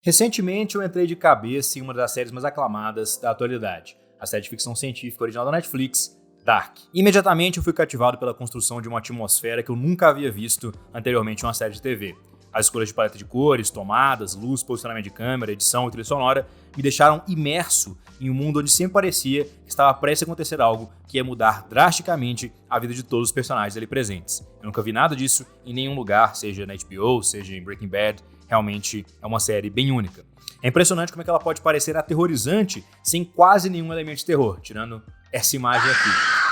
Recentemente eu entrei de cabeça em uma das séries mais aclamadas da atualidade, a série de ficção científica original da Netflix, Dark. Imediatamente eu fui cativado pela construção de uma atmosfera que eu nunca havia visto anteriormente em uma série de TV. As escolhas de paleta de cores, tomadas, luz, posicionamento de câmera, edição e trilha sonora me deixaram imerso em um mundo onde sempre parecia que estava prestes a acontecer algo que ia mudar drasticamente a vida de todos os personagens ali presentes. Eu nunca vi nada disso em nenhum lugar, seja na HBO, seja em Breaking Bad. Realmente é uma série bem única. É impressionante como é que ela pode parecer aterrorizante sem quase nenhum elemento de terror, tirando essa imagem aqui.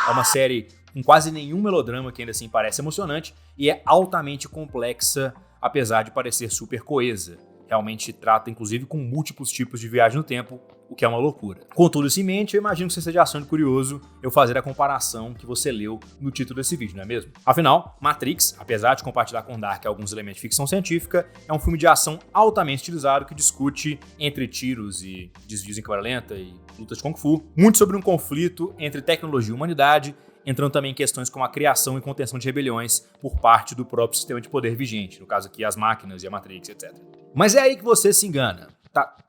É uma série com quase nenhum melodrama que ainda assim parece emocionante e é altamente complexa, apesar de parecer super coesa. Realmente trata, inclusive, com múltiplos tipos de viagem no tempo, o que é uma loucura. Com tudo isso em mente, eu imagino que você seja achando curioso eu fazer a comparação que você leu no título desse vídeo, não é mesmo? Afinal, Matrix, apesar de compartilhar com Dark alguns elementos de ficção científica, é um filme de ação altamente estilizado que discute, entre tiros e desvios em câmera lenta e lutas de Kung Fu, muito sobre um conflito entre tecnologia e humanidade, entrando também em questões como a criação e contenção de rebeliões por parte do próprio sistema de poder vigente, no caso aqui as máquinas e a Matrix, etc. Mas é aí que você se engana.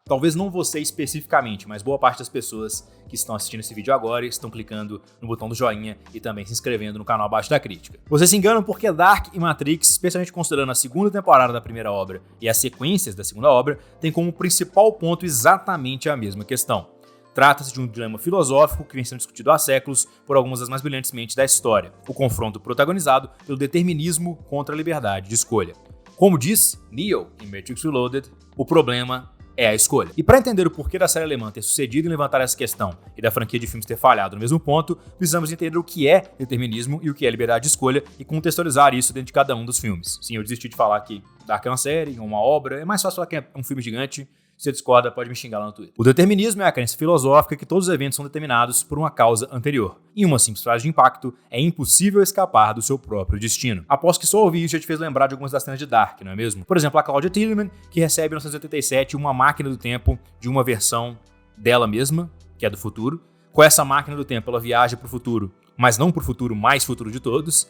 Talvez não você especificamente, mas boa parte das pessoas que estão assistindo esse vídeo agora estão clicando no botão do joinha e também se inscrevendo no canal abaixo da crítica. Vocês se enganam porque Dark e Matrix, especialmente considerando a segunda temporada da primeira obra e as sequências da segunda obra, tem como principal ponto exatamente a mesma questão. Trata-se de um dilema filosófico que vem sendo discutido há séculos por algumas das mais brilhantes mentes da história, o confronto protagonizado pelo determinismo contra a liberdade de escolha. Como diz Neo em Matrix Reloaded, o problema é a escolha. E para entender o porquê da série alemã ter sucedido em levantar essa questão e da franquia de filmes ter falhado no mesmo ponto, precisamos entender o que é determinismo e o que é liberdade de escolha e contextualizar isso dentro de cada um dos filmes. Sim, eu desisti de falar que Dark é uma série, uma obra, é mais fácil falar que é um filme gigante. Se você discorda, pode me xingar lá no Twitter. O determinismo é a crença filosófica que todos os eventos são determinados por uma causa anterior. Em uma simples frase de impacto, é impossível escapar do seu próprio destino. Aposto que só ouvir isso já te fez lembrar de algumas das cenas de Dark, não é mesmo? Por exemplo, a Claudia Tillman, que recebe em 1987 uma máquina do tempo de uma versão dela mesma, que é do futuro. Com essa máquina do tempo, ela viaja para o futuro, mas não para o futuro mais futuro de todos,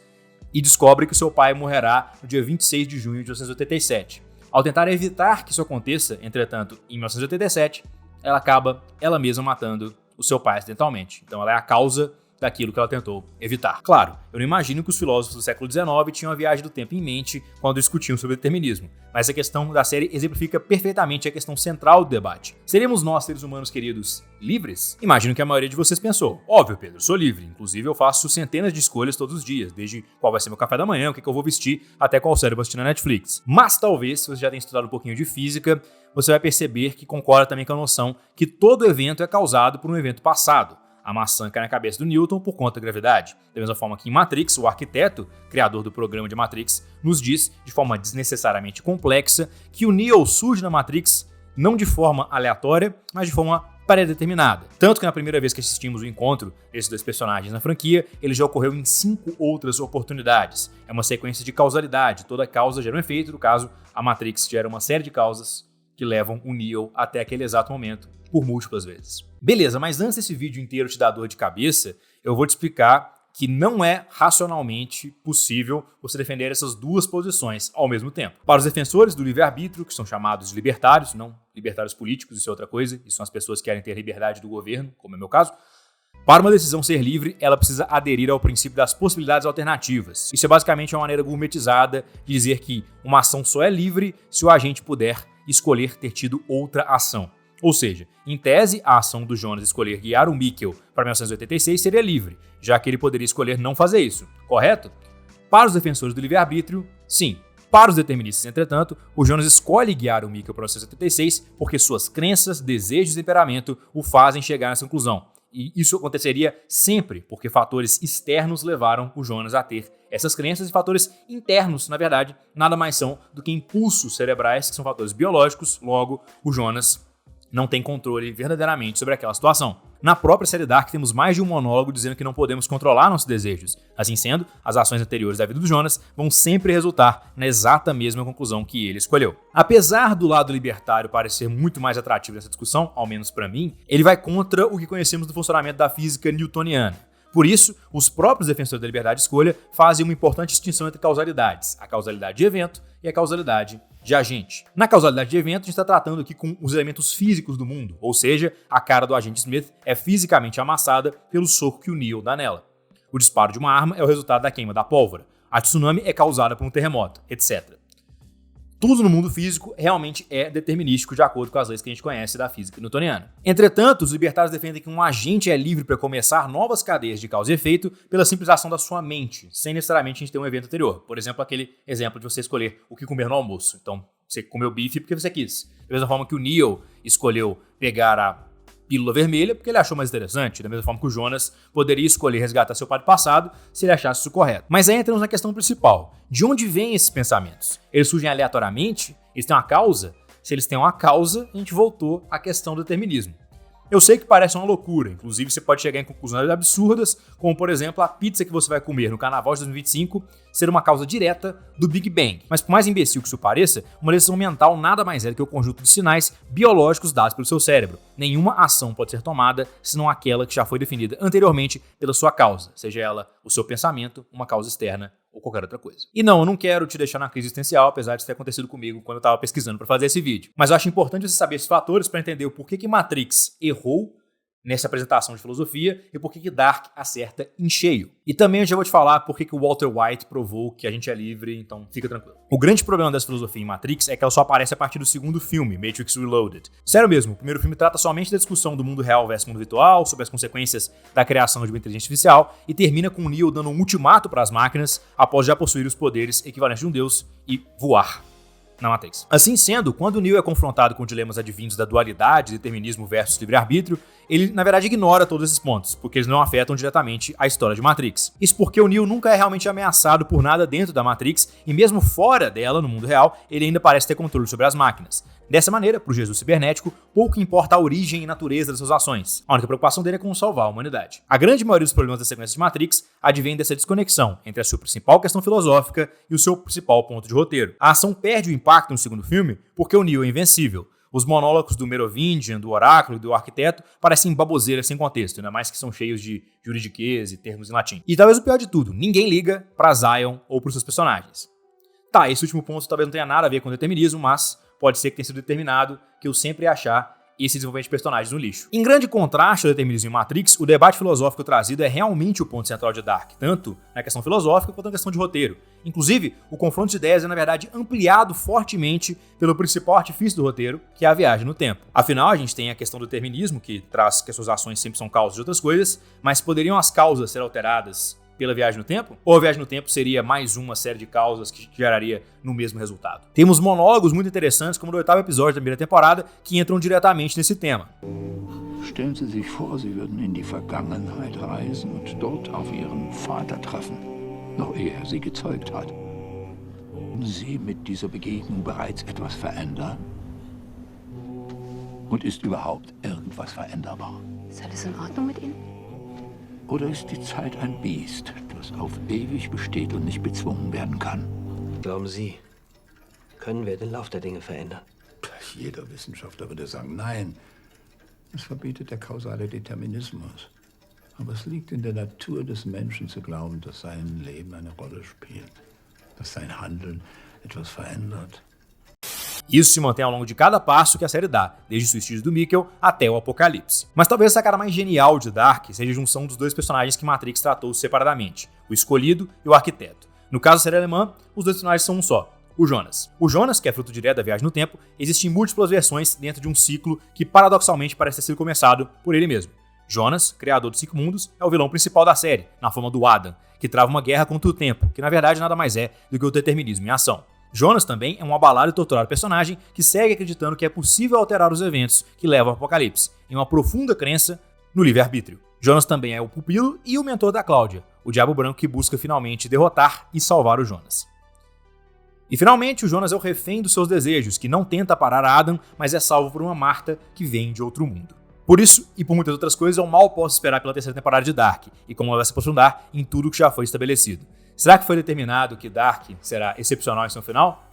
e descobre que o seu pai morrerá no dia 26 de junho de 1987. Ao tentar evitar que isso aconteça, entretanto, em 1987, ela acaba ela mesma matando o seu pai acidentalmente. Então ela é a causa daquilo que ela tentou evitar. Claro, eu não imagino que os filósofos do século XIX tinham a viagem do tempo em mente quando discutiam sobre determinismo, mas a questão da série exemplifica perfeitamente a questão central do debate. Seremos nós, seres humanos queridos, livres? Imagino que a maioria de vocês pensou. Óbvio, Pedro, sou livre. Inclusive eu faço centenas de escolhas todos os dias, desde qual vai ser meu café da manhã, o que eu vou vestir, até qual série eu vou assistir na Netflix. Mas talvez, se você já tem estudado um pouquinho de física, você vai perceber que concorda também com a noção que todo evento é causado por um evento passado. A maçã cai na cabeça do Newton por conta da gravidade. Da mesma forma que em Matrix, o arquiteto, criador do programa de Matrix, nos diz, de forma desnecessariamente complexa, que o Neo surge na Matrix não de forma aleatória, mas de forma pré-determinada. Tanto que na primeira vez que assistimos o encontro desses dois personagens na franquia, ele já ocorreu em 5 outras oportunidades. É uma sequência de causalidade, toda causa gera um efeito, no caso, a Matrix gera uma série de causas que levam o Neo até aquele exato momento, por múltiplas vezes. Beleza, mas antes desse vídeo inteiro te dar dor de cabeça, eu vou te explicar que não é racionalmente possível você defender essas duas posições ao mesmo tempo. Para os defensores do livre-arbítrio, que são chamados de libertários, não libertários políticos, isso é outra coisa, isso são as pessoas que querem ter liberdade do governo, como é o meu caso, para uma decisão ser livre, ela precisa aderir ao princípio das possibilidades alternativas. Isso é basicamente uma maneira gourmetizada de dizer que uma ação só é livre se o agente puder escolher ter tido outra ação. Ou seja, em tese, a ação do Jonas escolher guiar o Mikkel para 1986 seria livre, já que ele poderia escolher não fazer isso, correto? Para os defensores do livre-arbítrio, sim. Para os deterministas, entretanto, o Jonas escolhe guiar o Mikkel para 1986 porque suas crenças, desejos e temperamento o fazem chegar nessa conclusão. E isso aconteceria sempre porque fatores externos levaram o Jonas a ter essas crenças e fatores internos, na verdade, nada mais são do que impulsos cerebrais, que são fatores biológicos, logo o Jonas não tem controle verdadeiramente sobre aquela situação. Na própria série Dark temos mais de um monólogo dizendo que não podemos controlar nossos desejos. Assim sendo, as ações anteriores da vida do Jonas vão sempre resultar na exata mesma conclusão que ele escolheu. Apesar do lado libertário parecer muito mais atrativo nessa discussão, ao menos para mim, ele vai contra o que conhecemos do funcionamento da física newtoniana. Por isso, os próprios defensores da liberdade de escolha fazem uma importante distinção entre causalidades, a causalidade de evento e a causalidade de agente. Na causalidade de evento, a gente está tratando aqui com os elementos físicos do mundo, ou seja, a cara do agente Smith é fisicamente amassada pelo soco que o Neo dá nela. O disparo de uma arma é o resultado da queima da pólvora. A tsunami é causada por um terremoto, etc. Tudo no mundo físico realmente é determinístico de acordo com as leis que a gente conhece da física newtoniana. Entretanto, os libertários defendem que um agente é livre para começar novas cadeias de causa e efeito pela simples ação da sua mente, sem necessariamente a gente ter um evento anterior. Por exemplo, aquele exemplo de você escolher o que comer no almoço. Então, você comeu bife porque você quis. Da mesma forma que o Neo escolheu pegar a pílula vermelha porque ele achou mais interessante, da mesma forma que o Jonas poderia escolher resgatar seu pai do passado se ele achasse isso correto. Mas aí entramos na questão principal. De onde vêm esses pensamentos? Eles surgem aleatoriamente? Eles têm uma causa? Se eles têm uma causa, a gente voltou à questão do determinismo. Eu sei que parece uma loucura, inclusive você pode chegar em conclusões absurdas, como por exemplo a pizza que você vai comer no Carnaval de 2025 ser uma causa direta do Big Bang. Mas por mais imbecil que isso pareça, uma decisão mental nada mais é do que o conjunto de sinais biológicos dados pelo seu cérebro. Nenhuma ação pode ser tomada senão aquela que já foi definida anteriormente pela sua causa, seja ela o seu pensamento, uma causa externa ou qualquer outra coisa. E não, eu não quero te deixar na crise existencial, apesar de isso ter acontecido comigo quando eu estava pesquisando para fazer esse vídeo. Mas eu acho importante você saber esses fatores para entender o porquê que Matrix errou nessa apresentação de filosofia e por que Dark acerta em cheio. E também eu já vou te falar por que o Walter White provou que a gente é livre, então fica tranquilo. O grande problema dessa filosofia em Matrix é que ela só aparece a partir do segundo filme, Matrix Reloaded. Sério mesmo, o primeiro filme trata somente da discussão do mundo real versus mundo virtual, sobre as consequências da criação de uma inteligência artificial e termina com o Neo dando um ultimato para as máquinas após já possuir os poderes equivalentes de um deus e voar na Matrix. Assim sendo, quando o Neo é confrontado com dilemas advindos da dualidade, determinismo versus livre-arbítrio, ele na verdade ignora todos esses pontos, porque eles não afetam diretamente a história de Matrix. Isso porque o Neo nunca é realmente ameaçado por nada dentro da Matrix, e mesmo fora dela, no mundo real, ele ainda parece ter controle sobre as máquinas. Dessa maneira, para o Jesus cibernético, pouco importa a origem e natureza das suas ações. A única preocupação dele é com salvar a humanidade. A grande maioria dos problemas da sequência de Matrix advém dessa desconexão entre a sua principal questão filosófica e o seu principal ponto de roteiro. A ação perde o impacto no segundo filme porque o Neo é invencível. Os monólogos do Merovingian, do Oráculo e do Arquiteto parecem baboseiras sem contexto, ainda mais que são cheios de juridiquês e termos em latim. E talvez o pior de tudo, ninguém liga pra Zion ou pros seus personagens. Tá, esse último ponto talvez não tenha nada a ver com determinismo, mas pode ser que tenha sido determinado que eu sempre ia achar esse desenvolvimento de personagens no lixo. Em grande contraste ao determinismo em Matrix, o debate filosófico trazido é realmente o ponto central de Dark, tanto na questão filosófica quanto na questão de roteiro. Inclusive, o confronto de ideias é, na verdade, ampliado fortemente pelo principal artifício do roteiro, que é a viagem no tempo. Afinal, a gente tem a questão do determinismo, que traz que as suas ações sempre são causas de outras coisas, mas poderiam as causas ser alteradas pela viagem no tempo? Ou a viagem no tempo seria mais uma série de causas que geraria no mesmo resultado? Temos monólogos muito interessantes, como no 8º episódio da primeira temporada, que entram diretamente nesse tema. Stellen Sie sich vor, Sie würden in die Vergangenheit reisen und dort auf Ihren Vater treffen, noch ehe er Sie gezeugt hat. Können Sie mit dieser Begegnung bereits etwas verändern? Und ist überhaupt irgendwas veränderbar? Ist alles in Ordnung mit Ihnen? Oder ist die Zeit ein Biest, das auf ewig besteht und nicht bezwungen werden kann? Glauben Sie, können wir den Lauf der Dinge verändern? Jeder Wissenschaftler würde sagen, nein. Es verbietet der kausale Determinismus. Aber es liegt in der Natur des Menschen zu glauben, dass sein Leben eine Rolle spielt. Dass sein Handeln etwas verändert. Isso se mantém ao longo de cada passo que a série dá, desde o suicídio do Mikkel até o apocalipse. Mas talvez a sacada mais genial de Dark seja a junção dos dois personagens que Matrix tratou separadamente, o Escolhido e o Arquiteto. No caso da série alemã, os dois personagens são um só, o Jonas. O Jonas, que é fruto direto da viagem no tempo, existe em múltiplas versões dentro de um ciclo que paradoxalmente parece ter sido começado por ele mesmo. Jonas, criador dos 5 mundos, é o vilão principal da série, na forma do Adam, que trava uma guerra contra o tempo, que na verdade nada mais é do que o determinismo em ação. Jonas também é um abalado e torturado personagem que segue acreditando que é possível alterar os eventos que levam ao apocalipse, em uma profunda crença no livre-arbítrio. Jonas também é o pupilo e o mentor da Cláudia, o diabo branco que busca finalmente derrotar e salvar o Jonas. E finalmente, o Jonas é o refém dos seus desejos, que não tenta parar a Adam, mas é salvo por uma Marta que vem de outro mundo. Por isso, e por muitas outras coisas, eu mal posso esperar pela terceira temporada de Dark, e como ela vai se aprofundar em tudo que já foi estabelecido. Será que foi determinado que Dark será excepcional em seu final?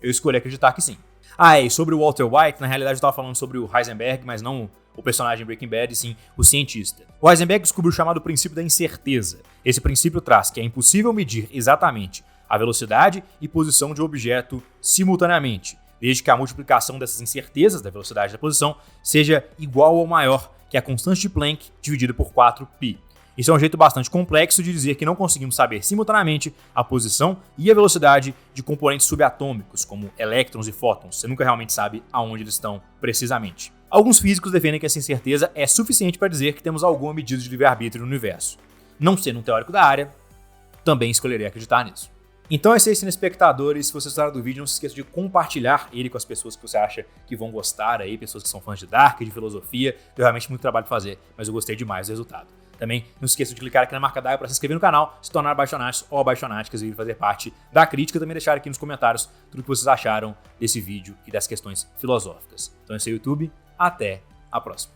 Eu escolhi acreditar que sim. E sobre o Walter White, na realidade eu estava falando sobre o Heisenberg, mas não o personagem Breaking Bad, e sim o cientista. O Heisenberg descobriu o chamado princípio da incerteza. Esse princípio traz que é impossível medir exatamente a velocidade e posição de um objeto simultaneamente, desde que a multiplicação dessas incertezas da velocidade e da posição seja igual ou maior que a constante de Planck dividida por 4π. Isso é um jeito bastante complexo de dizer que não conseguimos saber simultaneamente a posição e a velocidade de componentes subatômicos, como elétrons e fótons. Você nunca realmente sabe aonde eles estão precisamente. Alguns físicos defendem que essa incerteza é suficiente para dizer que temos alguma medida de livre-arbítrio no universo. Não sendo um teórico da área, também escolherei acreditar nisso. Então é isso aí, cineespectadores. Se você gostaram do vídeo, não se esqueça de compartilhar ele com as pessoas que você acha que vão gostar aí, pessoas que são fãs de Dark, de filosofia. Deu realmente muito trabalho para fazer, mas eu gostei demais do resultado. Também não se esqueça de clicar aqui na marca d'água para se inscrever no canal, se tornar abaixonados ou abaixonáticas e fazer parte da crítica. Também deixar aqui nos comentários tudo o que vocês acharam desse vídeo e das questões filosóficas. Então é isso aí, YouTube. Até a próxima.